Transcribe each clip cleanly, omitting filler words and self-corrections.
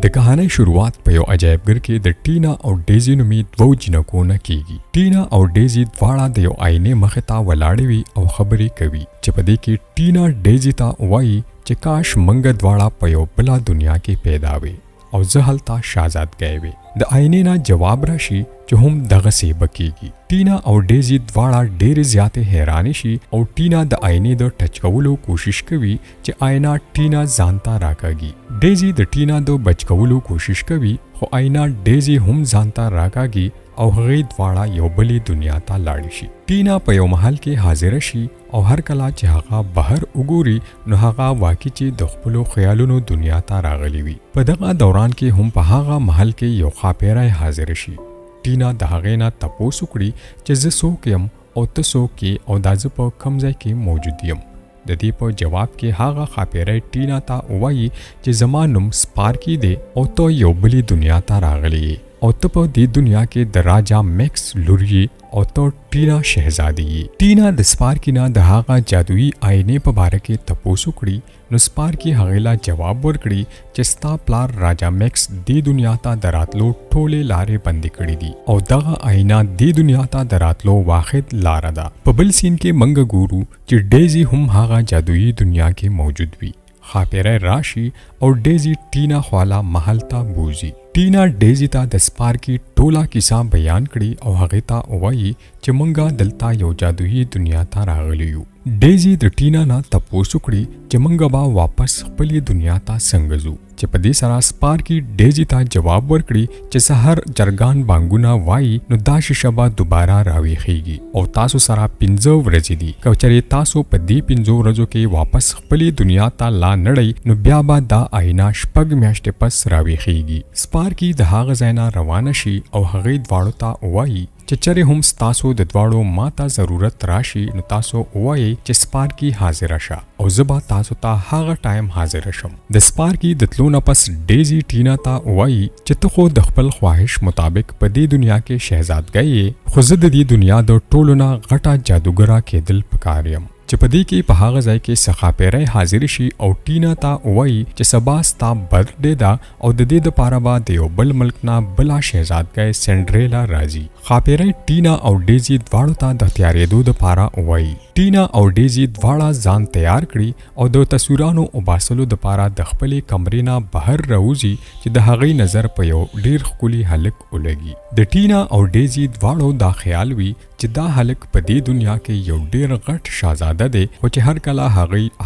د کہانی شروعات په یو عجایبګر کې د ټینا او ډیزی نومي دوو جنکو نه کیږي. ټینا او ډیزی دواړه د یو آینې مخې ته ولاړې وي او خبرې کوي چې په دې کې ټینا ډیزی ته وایي چې کاش منګه دواړه په یو بله دنیا کې پیدا وي او زه هلته شهزادګۍ وي. د آینې نه جواب راشي چې هم دغسې به کیږي. ټینا او ډیزی دواړه ډېرې زیاتې حیرانې شي او ټینا د آینې د ټچ کولو کوشش کوي چې آینه ټینا ځان ته راکاږي. ډیزی د ټینا د بچ کولو کوشش کوي خو آینه ډیزی هم ځان ته راکاږي او هغې دواړه یو بلې دنیا ته لاړې شي. ټینا په یو محل کې حاضره شي او هر کله چې هغه بهر وګوري نو هغه واقع چې د خپلو خیالونو دنیا ته راغلی وي. په دغه دوران کې هم په هغه محل کې یو ښاپیری حاضر شي. ټینا د هغې نه تپوس وکړي چې زه څوک یم او ته څوک یې او دا زه په کوم ځای کې موجود یم. د دې په جواب کې هغه ښاپیری ټینا ته وایي چې زما نوم سپارکی دی او ته یو بلې دنیا ته راغلی یې او ته په دې دنیا کې د راجا میکس لور یې او ته ټینا شهزادي یې. ټینا د سپارکی نه د هغه جادویي آینې په باره کې تپوس وکړي نو سپارکی هغې له جواب ورکړي چې ستا پلار راجا میکس دې دنیا ته د راتلو ټولې لارې بندې کړي دي او دغه آینه دې دنیا ته د راتلو واحد لاره ده. په بل سین کې منګه ګورو چې ډیزی هم هغه جادویي دنیا کې موجود وي. ښاپیری راشي او ډیزی ټینا خواله محل ته بوزي. ټینا ډیزی ته د سپارکی ټوله کیسه بیان کړي او هغې ته وایي چې موږ دلته یو جادویي دنیا ته راغلی یو. ډیزی د ټینا نه تپوس وکړي چې موږ به واپس خپلې دنیا ته څنګه ځو چې په دې سره سپارکی ډیزی ته جواب ورکړي چې سحر چرګان بانګونه وایي نو دا شیشه به دوباره راویښیږي او تاسو سره 15 ورځې دي. که چېرې تاسو په دې 15 ورځو کې واپس خپلې دنیا ته لا نړئ نو بیا به دا آینه 6 میاشتې پس راویښیږي. سپارکی د هغه ځای نه روانه شي او هغې دواړو ته وایي چې چرې هم ستاسو د دواړو ما ته ضرورت راشي نو تاسو وایئ چې سپارکی حاضره شه او زه به تاسو ته هغه ټایم حاضره شم. د سپارکی د تلو نه پس ډیزی ټینا ته وایي چې ته خو د خپل خواهش مطابق په دې دنیا کې شهزادګۍ یې خو زه د دې دنیا د ټولو نه غټه جادوګره کېدل پکار یم. چې په دې کې په هغه ځای کې ښاپیری حاضر شي او ټینا ته وایي چې سبا ستا برډې ده او د دې دپاره به د یو بل ملک نه بله شهزادګۍ سنډریلا راځي. ښاپیری ټینا او ډیزی دواړو ته د تیارېدو دپاره وایي. ټینا او ډیزی دواړه ځان تیار کړي او د تصویرانو وباسلو دپاره د خپلې کمرې نه بهر راوځي چې د هغې نظر په یو ډېر ښکلي هلک ولګي. د ټینا او ډیزی دواړو دا خیال وي چې دا هلک په دې دنیا کې یو ډېر غټ شهزاده دی خو چې هر کله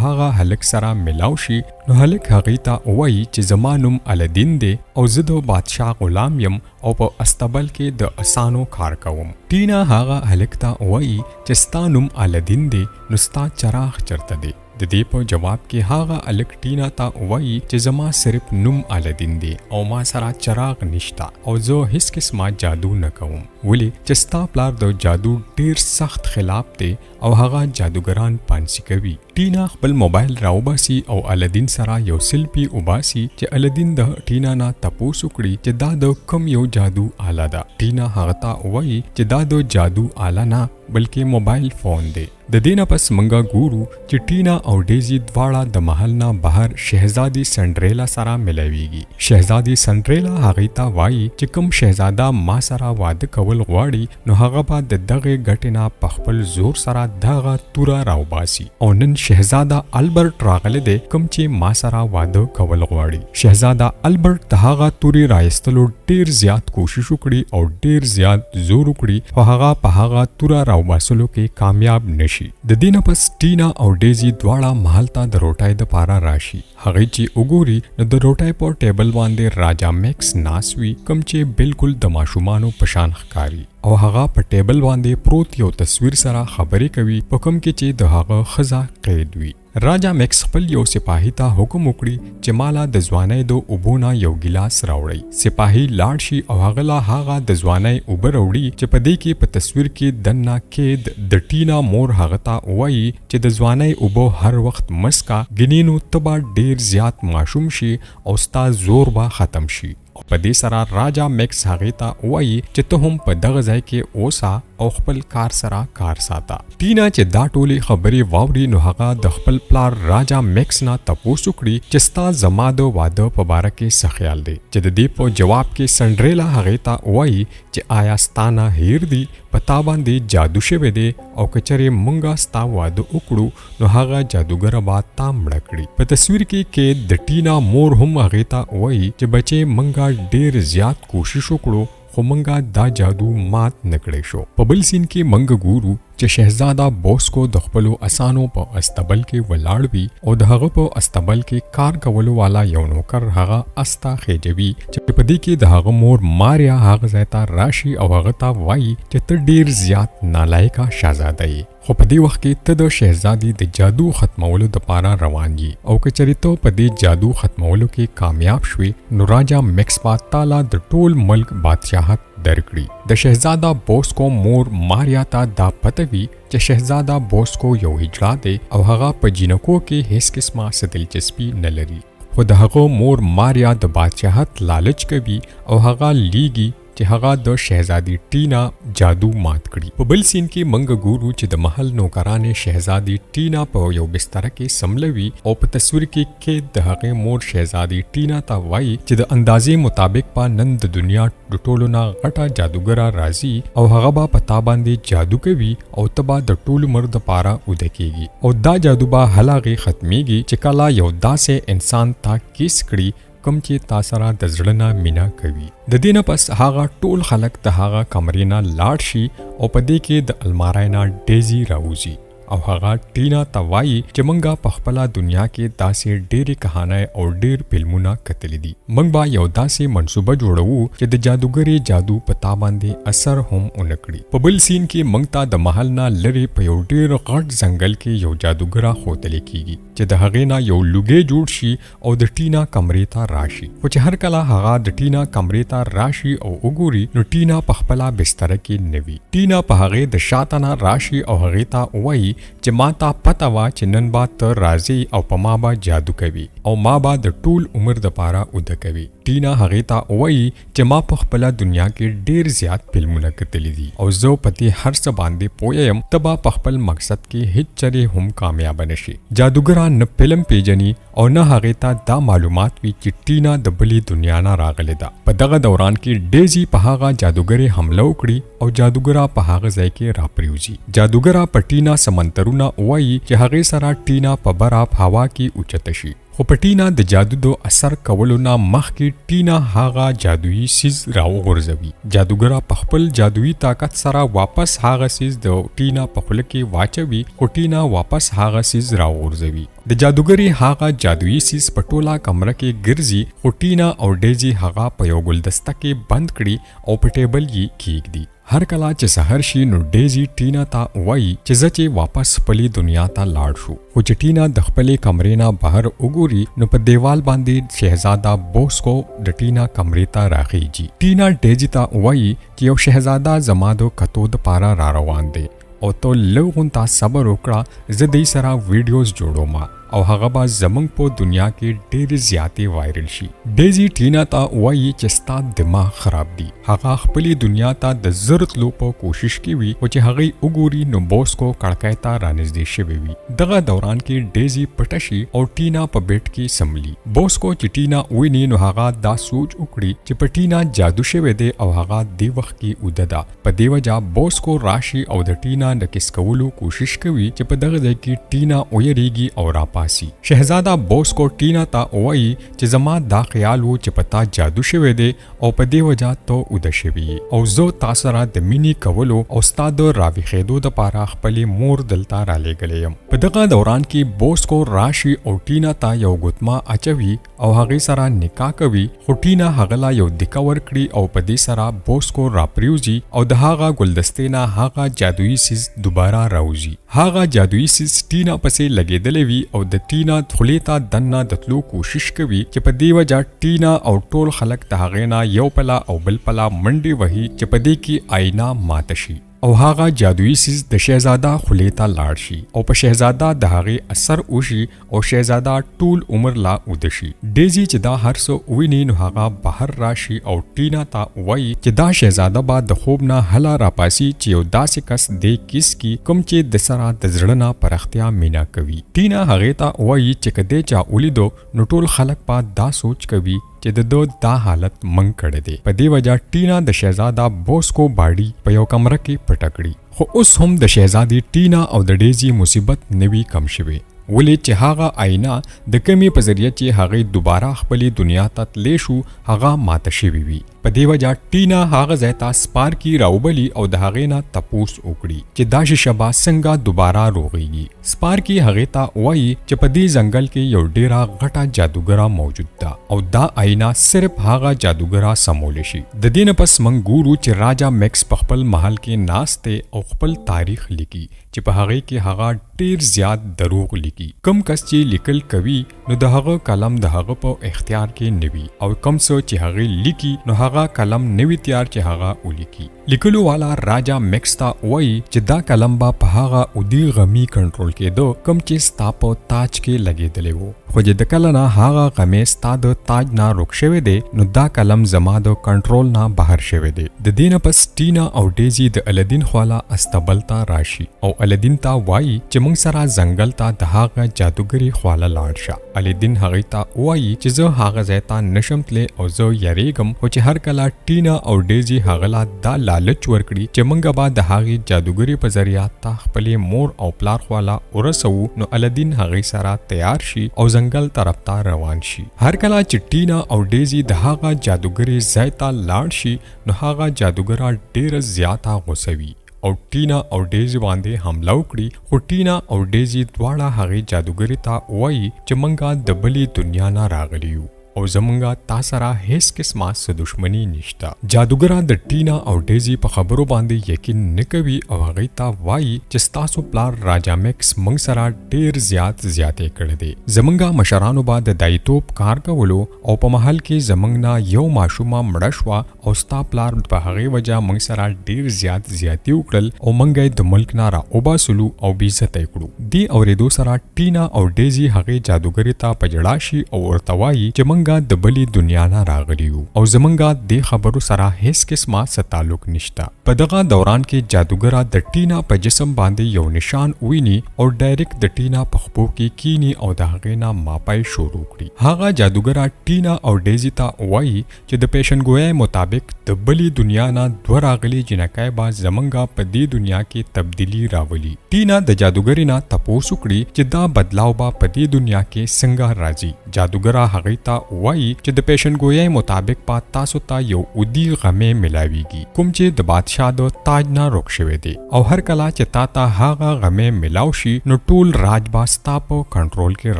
هغه هلک سره ملاو شي نو هلک هغې ته وایي چې زما نوم الدین دی او زه د بادشاه غلام یم او په استبل کې د اسانو کار کوم. ټینا هغه هلک ته وایي چې ستا نوم الدین دی نو ستا چراغ چرته دی. د دې په جواب کې هغه هلک ټینا ته وایي چې زما صرف نوم الدین دی او ما سره چراغ نشته او زه هیڅ قسمه جادو نه کوم ولې چې ستا پلار د جادو ډیر سخت خلاف دی او هغه جادوګران پانسی کوي. ټینا خپل موبایل راوباسي او الدین سره یو سیلفي وباسي چې الدین د ټینا نه تپوس وکړي چې دا د کوم یو جادو آله ده. ټینا هغه ته وایي چې دا د جادو آله نه بلکې موبایل فون دی. د دې نه پس منګه ګورو چې ټینا او ډیزی دواړه د محل نه بهر شهزادي سنډریلا سره ملاویږي. شهزادي سنډریلا هغې ته وایي چې کوم شهزاده ما سره واده کول غواړي نو هغه به د دغې ګټې نه په خپل زور سره دغه توره راوباسي او نن شهزاده البرټ راغلی دی کوم چې ما سره واده کول غواړي. شهزاده البرټ د هغه تورې رایستلو ډیر زیات کوشش وکړي او ډیر زیات زور وکړي خو هغه په هغه توره راوباسلو کې کامیاب نشي. د دې نه پس ټینا او ډیزی دواړه محل ته د روټۍ دپاره راشي. هغې چې وګوري نو د روټۍ په ټیبل باندې راجا میکس ناست وي کوم چې بالکل د ماشومانو په شان ښکاري او هغه په ټیبل باندې پروت یو تصویر سره خبرې کوي په کوم کې چې د هغه ښځه قید وي. راجا میکس خپل یو سپاهي ته حکم وکړي چې مالا د ځوانۍ د اوبو نه یو ګیلاس راوړئ. سپاهي لاړ شي او هغه لا هغه د ځوانۍ اوبه راوړي چې په دې کې په تصویر کې دننه قید د ټینا مور هغه ته وایي چې د ځوانۍ اوبه هر وخت مسکه ګینې نو ته به ډیر زیات ماشوم شي او ستا زور به ختم شي. په دې سره راجا میکس هغې ته وایي چې ته هم په دغه ځای کې اوسه او خپل کار سره کار ساته. ټینا چې دا ټولې خبرې واوري نو هغه د خپل پلار راجا میکس نه تپوس وکړي چې ستا زما د واده په باره کې څه خیال دی، چې د دې په جواب کې سنډریلا هغې ته وایي چې آیا ستا نه هیر دی، په تا باندې جادو شوی دی او که چېرې مونږه ستا واده وکړو نو هغه جادوګره به تا مړه کړي. په تصویر کې د ټینا مور هم هغې ته وایي چې بچې مونږه ډېر زیات کوشش وکړو خو مونږه دا جادو مات نکړی شو. په بل سین کې مونږ ګورو چې شهزاده بوسکو د خپلو اسانو په استبل کې ولاړ وي او د هغه په استبل کې کار کولو والا یو نوکر هغه استا خېجوي چې په دې کې د هغه مور ماریا هغه ځای ته راشي او هغه ته وایي چې ته ډیر زیات نالایقه شهزاده یې، خو په دې وخت کې ته د شهزادي د جادو ختمولو دپاره روان یې او که چېرې ته په دې جادو ختمولو کې کامیاب شوې نو راجا میکس به تاله د ټول ملک بادشاهت درکړي. د شهزاده بوسکو مور ماریا ته دا پته وي چې شهزاده بوسکو یو هجړه دی او هغه په جینکو کې هیڅ قسمه څه دلچسپي نه لري، خو د هغه مور ماریا د بادشاهت لالچ کوي او هغه لیږي چې هغه د شهزادي ټینا جادو مات کړي. په بل سین کې منګ ګورو چې د محل نوکرانې شهزادي ټینا په یو بستر کې سملوي او په تصویر کې د هغې مور شهزادي ټینا ته وایي چې د اندازې مطابق په نن د دنیا د ټولو نه غټه جادوګره راځي او هغه به په تا باندې جادو کوي او ته به د ټول عمر دپاره اوده کېږي او دا جادو به هلغې ختمیږي چې کله یو داسې انسان تا کیس کړي کوم چې تا سره د زړه نه مینه کوي. د دې نه پس هغه ټول خلک د هغه کمرې نه لاړ شي او په دې کې د المارۍ نه ډیزي راوځي او هغه ټینا ته وایي چې مونږه په خپله دنیا کې داسې ډېرې کهانۍ او ډېر فلمونه کتلي دي، مونږ به یو داسې منصوبه جوړوو چې د جادوګرې جادو په تا باندې اثر هم ونه کړي. په بل سین کې مونږ ته د محل نه لرې په یو ډېر غټ ځنګل کې یو جادوګره ښودلې کېږي چې د هغې نه یو لوګی جوړ شي او د ټینا کمرې ته راشي، خو چې هر کله هغه د ټینا کمرې ته راشي او وګوري نو ټینا په خپله بستره کې نه وي. ټینا په هغې د شاته نه راشي او هغې ته وایي چې ما ته پته وه چې نن به ته راځې او په ما به جادو کوي او ما به د ټول عمر دپاره اوده کوي. ټینا هغې ته وایي چې ما په خپله دنیا کې ډېر زیات فلمونه کتلي دي او زه په دې هر څه باندې پوه یم ته به په خپل مقصد کې هیڅ چرې هم کامیابه نه شي. جادوګره نه فلم پیژني او نه هغې ته دا معلومات وي چې ټینا د بلې دنیا نه راغلې ده. په دغه دوران کې ډیزي په هغه جادوګرې حمله وکړي او جادوګره په هغه ځای کې راپریوځي. جادوګره په ټینا سمندرونه وایي چې هغې سره ټینا په براف هوا کې اوچته شي، خو په ټینا د جادو د اثر کولو نه مخکې ټینا هغه جادویي سیز راوغورځوي. جادوګره په خپل جادویي طاقت سره واپس هغه سیز د ټینا په خوله کې واچوي، خو ټینا واپس هغه سیز راوغورځوي. د جادوګرې هغه جادویي سیز په ټوله کمره کې ګرځي، خو ټینا او ډیزي هغه په یو ګلدسته کې بند کړي او په ټیبل یې کېږدي. هر کله چې سحر شي نو ډیزي ټینا ته وایي چې زه چې واپس خپلې دنیا ته لاړ شو، خو چې ټینا د خپلې کمرې نه بهر وګوري نو په دیوال باندې شهزاده بوسکو د ټینا کمرې ته راخیږي. ټینا ډیزي ته وایي چې یو شهزاده زما د کتو دپاره را روان دی او ته لږ غونته صبر وکړه، زه دې سره ویډیوز جوړوم او هغه به زمونږ په دنیا کې ډېرې زیاتې وایرل شي. ډیزي ټینا ته وایي چې ستا دماغ خراب دی. هغه خپلې دنیا ته د زر تلو په کوشش کې وي، خو چې هغې وګوري نو بوسکو کړکۍ ته رانږدې شوی وي. دغه دوران کې ډیزي پټه شي او ټینا په بیټ کې سملي. بوسکو چې ټینا ویني نو هغه دا سوچ وکړي چې په ټینا جادو شوی دی او هغه دې وخت کې اوده ده. په دې وجه بوسکو راشي او د ټینا د کیس کولو کوشش کوي چې په دغه ځای کې ټینا ویریږي او راپاسي. شهزاده بوسکو ټینا ته وایي چې زما دا خیال و چې په تا جادو شوی دی او په دې وجه ته اوده شوي او زه تا سره د مینې کولو او ستا د راویښېدو دپاره خپلې مور دلته رالیږلی یم. په دغه دوران کې بوسکو راشي او ټینا ته یو ګوتمه اچوي او هغې سره نکاح کوي، خو ټینا هغه له یو دیکه ورکړي او په دې سره بوسکو راپریوځي او د هغه ګلدستې نه هغه جادویي سیز دوباره راوځي. هغه جادویي سیز ټینا پسې لګېدلی وي او د ټینا خولې ته دننه د تلو کوشش کوي چې په دې وجه ټینا او ټول خلک د هغې نه یو پله او بل پله منډې وهي چې په دې کې آینه ماته شي او هغه جادویي سیز د شهزاده خولې ته لاړ شي او په شهزاده د هغې اثر وشي او شهزاده ټول عمر لا اوده شي. ډیزي چې دا هر څه ویني نو هغه بهر راشي او ټینا ته وایي چې دا شهزاده به د خوب نه هله راپاسي چې یو داسې کس دی کیس کی کوم چې د سره د زړه نه پرختیا مینا کوي. ټینا هغې ته وایي چې که دی چا ولیدو نو ټول خلک به دا سوچ کوي چې د دوی دا حالت منګ کړی دی. په دې وجه ټینا د شهزاده بوسکو باډي په یو کمره کې پټه کړي. خو اوس هم د شهزادي ټینا او د ډیزي مصیبت نوي کم شوی. ولې چې هغه آینه د کمی په ذریعه چې هغه دوباره خپلې دنیا ته تللی شو هغه ماته شوی وي. په دې وجه ټینا هغه ځای ته سپارکي راوبلي او د هغې نه تپوس وکړي چې دا شیشه به څنګه دوباره روغیږي. سپارکي هغې ته وایي چې په دې ځنګل کې یو ډیره غټه جادوګره موجود ده او دا آینه صرف هغه جادوګره سمولی شي. د دې نه پس موږ ګورو چې راجا میکس په خپل محل کې ناست دی او خپل تاریخ لیکي چې په هغې کې هغه ډیر زیات دروغ لیکي. کم کس چې لیکل کوي نو د هغه کلم د هغه په اختیار کې نه وي او کم څه چې هغه لیکي نو هغه کلم نوی تیار چې هغه ولیکي. لیکلو والا راجا میکس ته وایي چې دا کلم به په هغه اودي غمی کنټرول کېدو کم چې ستا په تاج کې لګېدلی وو. خو چې د کله نه هغه غمې ستا د تاج نه روک شوی دی نو دا کلم زما د کنټرول نه بهر شوی دی. د دې نه پس ټینا او ډیزي د الدین خواله استبل ته راشي او الدین ته وایي چې موږ سره ځنګل ته د هغه جادوګري خواله لاړ شه. الدین هغې ته وایي چې زه هغه ځای ته نشم تللی او زه یریږم. خو چې هر کله ټینا او ډیزي هغه لا دا لالچ ورکړي چې موږ به د هغې جادوګري په ذریعه ته خپلې مور او پلار خواله ورسوو نو الدین هغې سره تیار شي او ځنګل طرف ته روان شي. هر کله چې ټینا او ډیزي د هغه جادوګري ځای ته لاړ شي نو هغه جادوګره ډیره زیاته غوسه وي او ټینا او ډیزي باندې حمله وکړي. خو ټینا او ډیزي دواړه هغې جادوګري ته وایي چې موږ د بلې دنیا نه راغلي یو او زمونږه تا سره هیڅ قسمه څه دښمني نشته. جادوګره د ټینا او ډیزي په خبرو باندې یقین نه کوي او هغې ته وایي چې ستاسو پلار راجا میکس موږ سره ډیر زیاتې کړی دی. زمونږه مشرانو به د دایتوب کار کولو او په محل کې زمونږ نه یو ماشومه مړه شوه او ستا پلار په هغې وجه موږ سره ډیر زیاتې وکړل او موږ یې د ملک نه راوباسلو او بېعزته یې کړو. دې اورېدو سره ټینا او ډیزي هغې جادوګرې ته په ژړا شي او ورته وایي چې موږ د بلې دنیا نه راغلی یو او زمونږه د خبرو سره هیڅ قسمه څه تعلق نشته. په دغه دوران کې جادوګره د ټینا په جسم باندې یو نشان ویني او ډایرکټ د ټینا په خپو کې کینی او د هغې نه ماپای شروع کړي. هغه جادوګره ټینا او ډیزي ته وایي چې د پیشنګویۍ مطابق د بلې دنیا نه دوه راغلي جنکۍ به زمونږه په دې دنیا کې تبدیلی راولي. ټینا د جادوګرې نه تپوس وکړي چې دا بدلاو به په دې دنیا کې څنګه راځي. جادوګره هغې ته وایي چې د پیشنګویۍ مطابق په تاسو ته یو اودي غمې ملاویږي کوم چې د بادشاه د تاج نه روک شوی دی او هر کله چې تا ته هغه غمې ملاو شي نو ټول راج به ستا په کنټرول کې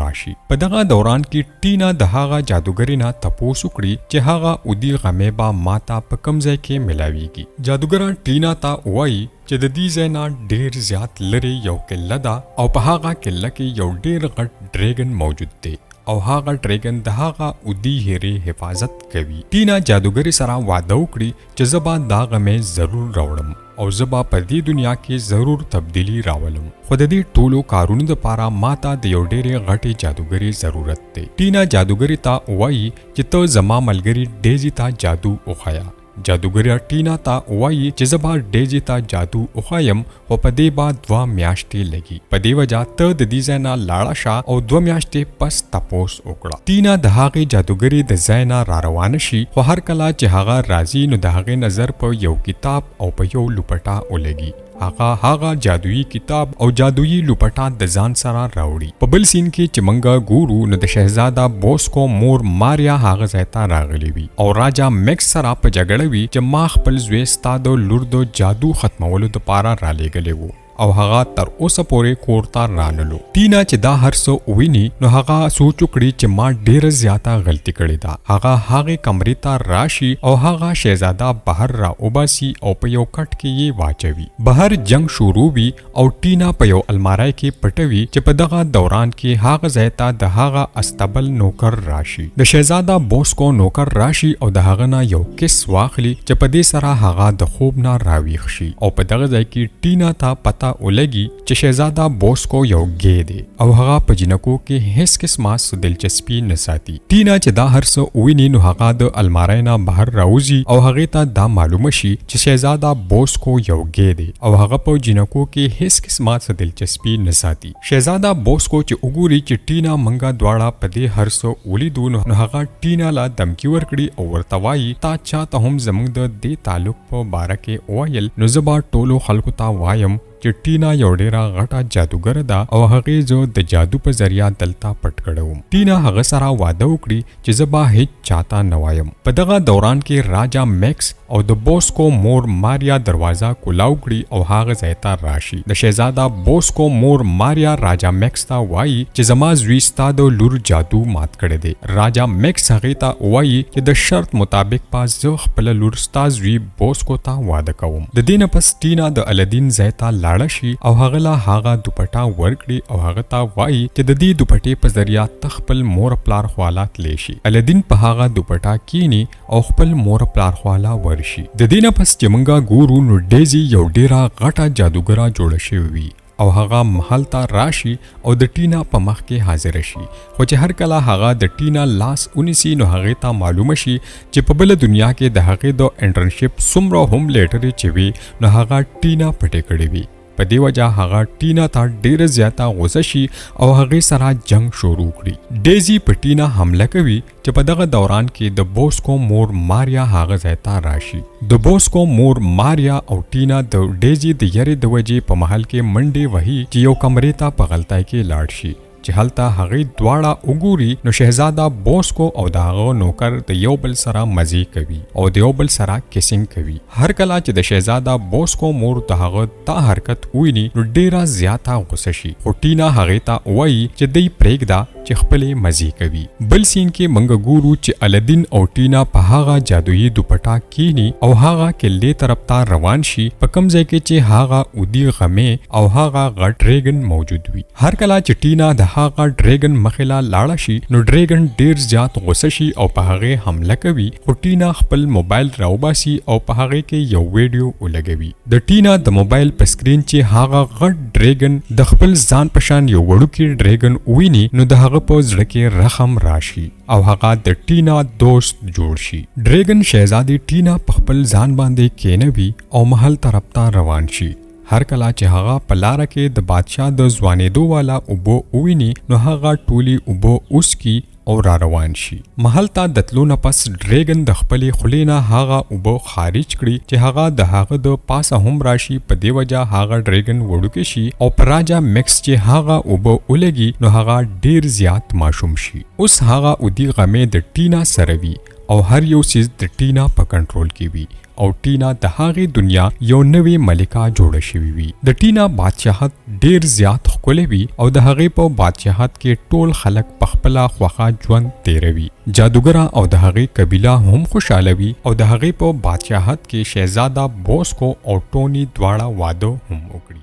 راشي. په دغه دوران کې ټینا د هغه جادوګرې نه تپوس وکړي چې هغه اودي غمې به ماته په کوم ځای کې ملاویږي. جادوګره ټینا ته وایي چې د دې ځای نه ډیر زیات لرې یو قله ده او په هغه قله کې یو ډیر غټ ډریګن موجود دی او هغه ډریګن د هغه اودي هیرې حفاظت کوي. ټینا جادوګرې سره واده وکړي چې زه به دا غمې ضرور راوړم او زه به په دې دنیا کې ضرور تبدیلی راولم. خو د دې ټولو کارونو دپاره ماته د یو ډېرې غټې جادوګرې ضرورت دی. ټینا جادوګرې ته وایي چې ته زما ملګري ډیزي ته جادو وښایه. جادوګرې ټینا ته وایي چې زه به ډیزي ته جادو وښایم خو په دې به 2 میاشتې لګي. په دې وجه ته د دې ځای نه لاړه شه او 2 میاشتې پس تپوس وکړه. ټینا د هغې جادوګرې د ځای نه راروانه شي خو هر کله چې هغه راځي نو د هغې نظر په یو کتاب او په یو لوپټه ولګي. هغه جادویي کتاب او جادویي لوپټه د ځان سره راوړي. په بل سین کې چې موږ ګورو نو د شهزاده بوسکو مور ماریا هغه ځای ته راغلی وي او راجا میکس سره په جګړه وي چې ما خپل زوی ستا د لور د جادو ختمولو دپاره رالیږلی و. او هغه تر اوسه پورې کور ته رانلو. ټینا چې دا هر څه ویني نو هغه سوچ وکړي چې ما ډیره زیاته غلطي کړې ده. هغه کمرې ته راشي او هغه شهزاده بهر را وباسي او په یو کټ کې یې واچوي. بهر جنگ شروع وي او ټینا په یو الماری کې پټوي چې په دغه دوران کې هغه ځای ته د هغه استبل نوکر راشي. د شهزاده بوسکو نوکر راشي او د هغه نه یو کیس واخلي چې په دې سره هغه د خوب نه راویښ شي او په دغه ځای کې ټینا ته پته ولګي چې شهزاده بوسکو یو ګی دی او هغه په جنکو کې هیڅ قسمه څه دلچسپي نه ساتي. ټینا چې دا هر څه ویني نو هغه د الماری نه بهر راوځي او هغه ته دا معلومه شي چې شهزاده بوسکو یو ګی دی او هغه په جنکو کې هیڅ قسمه څه دلچسپي نه ساتي. شهزاده بوسکو چې وګوري چې ټینا منګه دواړه په دې هر څه ولیدو نو هغه ټینا لا دمکی ورکړي او ورته وایي تا چاته هم زموږ د دې تعلق په باره کې وویل نو زه به ټولو خلکو ته وایم چې ټینا یو ډیره غټه جادوګر ده او هغې زه د جادو په ذریعه دلته پټ کړم. ټینا هغه سره واده وکړي چې زه به هیڅ چاته نه وایم. په دغه دوران کې راجا میکس او د بوسکو مور ماریا دروازه کولاو کړي او هغه ځای ته راشي. د شهزاده بوسکو مور ماریا راجا میکس ته وایي چې زما زوی ستا د لور جادو مات کړی دی. راجا میکس هغې ته وایي چې د شرط مطابق به زه خپله لور ستا زوی بوسکو ته واده کوم. د دې نه پس ټینا د الدین ځای ته لاړه شي او هغه لا هغه دوپټه ورکړي او هغه ته وایي چې د دې دوپټې په ذریعه ته خپل مور پلار خواله تلی شي. الدین په هغه دوپټه کینی او خپل مور پلار خواله ورشي. د دې نه پس چې موږ ګورو نو ډیزي یو ډیره غټه جادوګره جوړه شوې وي او هغه محل ته راشي او د ټینا په مخ کې حاضر شي. خو چې هر کله هغه د ټینا لاس ونیسي نو هغې ته معلومه شي چې په بله دنیا کې د هغې د انټرنشپ څومره هم لیټرې چې وي نو هغه ټینا پټې کړې وي. په دې وجه هغه ټینا ته ډیره زیاته غوسه شي او هغې سره جنگ شروع کړي. ډیزي په ټینا حمله کوي چې په دغه دوران کې د بوسکو مور ماریا هغه ځای ته راشي. د بوسکو مور ماریا او ټینا د ډیزي د یاري د وجې په محل کې منډې وهي چې یو کمرې ته په غلطۍ کې لاړ شي. چې هلته هغې دواړه وګوري نو شهزاده بوسکو او د هغه نوکر د یو بل سره مزې کوي او د یو بل سره کیسینګ کوي. هر کله چې د شهزاده بوسکو مور د هغه دا حرکت ویني نو ډیره زیاته غوسه شي. خو ټینا هغې ته وایي چې دی پرېږده چې خپلې مزې کوي. بل سین کې موږ ګورو چې الدین او ټینا په هغه جادویي دوپټه کینی او هغه کلې طرف ته روان شي په کوم ځای کې چې هغه اودي غمې او هغه غټ ډریګن موجود وي. هر کله چې ټینا د هغه ډریګن مخې لا لاړه شي نو ډریګن ډیر زیات غوسه شي او په هغې حمله کوي. خو ټینا خپل موبایل راوباسي او په هغې کې یو ویډیو ولګوي. د ټینا د موبایل په سکرین چې هغه غټ ډریګن د خپل ځان په شان یو وړوکی ډریګن ویني نو د هغه په زړه کې رحم راشي او هغه د ټینا دوست جوړ شي. ډریګن شهزادي ټینا په خپل ځان باندې کېنوي او محل طرف ته روان شي. هر کله چې هغه په لاره کې د بادشاه د ځوانېدو والا اوبه وویني نو هغه ټولي اوبه وڅکي او را روان شي. محل ته د تلو نه پس ډریګن د خپلې خولې نه هغه اوبه خارج کړي چې هغه د هغه د پاسه هم راشي. په دې وجه هغه ډریګن وړوکی شي او پر راجا میکس چې هغه اوبه ولګي نو هغه ډیر زیات ماشوم شي. اوس هغه اودي غمې د ټینا سره وي او هر یو څیز د ټینا په کنټرول کې وي او ټینا د هغې دنیا یو نوې ملکه جوړه شوې وي. د ټینا بادشاهت ډیر زیات ښکلی وي او د هغې په بادشاهت کې ټول خلک په خپله خوښه ژوند تیروي. جادوګره او د هغې قبیله هم خوشحاله وي او د هغې په بادشاهت کې شهزاده بوسکو او ټوني دواړه واده هم وکړي.